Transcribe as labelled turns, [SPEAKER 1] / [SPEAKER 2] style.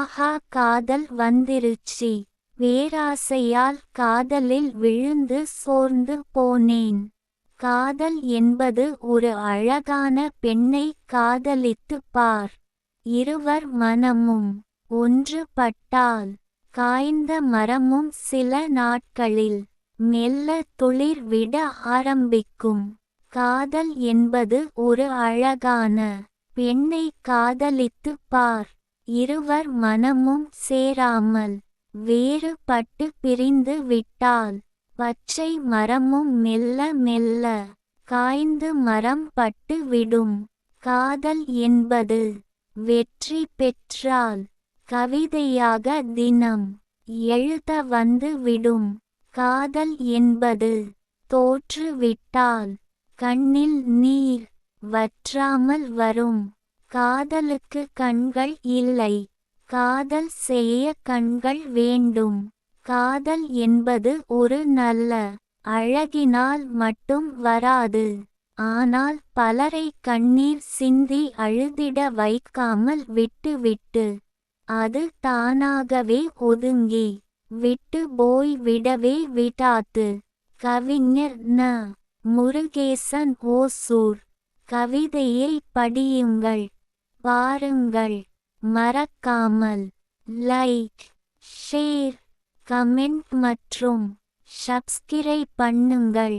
[SPEAKER 1] ஆஹா காதல் வந்திருச்சி. பேராசையால் காதலில் விழுந்து சோர்ந்து போனேன். காதல் என்பது ஒரு அழகான பெண்ணை காதலித்துப் பார். இருவர் மனமும் ஒன்றுபட்டால் காய்ந்த மரமும் சில நாட்களில் மெல்ல துளிர் விட ஆரம்பிக்கும். காதல் என்பது ஒரு அழகான பெண்ணை காதலித்துப் பார். இருவர் மனமும் சேராமல் வேறுபட்டு பிரிந்து விட்டால் பச்சை மரமும் மெல்ல மெல்ல காய்ந்து மரம் பட்டு விடும். காதல் என்பது வெற்றி பெற்றால் கவிதையாக தினம் எழுத வந்து விடும். காதல் என்பது தோற்று விட்டால் கண்ணில் நீர் வற்றாமல் வரும். காதலுக்கு கண்கள் இல்லை, காதல் செய்ய கண்கள் வேண்டும். காதல் என்பது ஒரு நல்ல அழகினால் மட்டும் வராது. ஆனால் பலரை கண்ணீர் சிந்தி அழுதிட வைக்காமல் விட்டுவிட்டு அது தானாகவே ஒதுங்கி விட்டு போய் விடவே விடாது. கவிஞர் ந. முருகேசன் ஓசூர். கவிதையை படியுங்கள், பாருங்கள். மறக்காமல் லைக், ஷேர், கமெண்ட் மற்றும் சப்ஸ்கிரைப் பண்ணுங்கள்.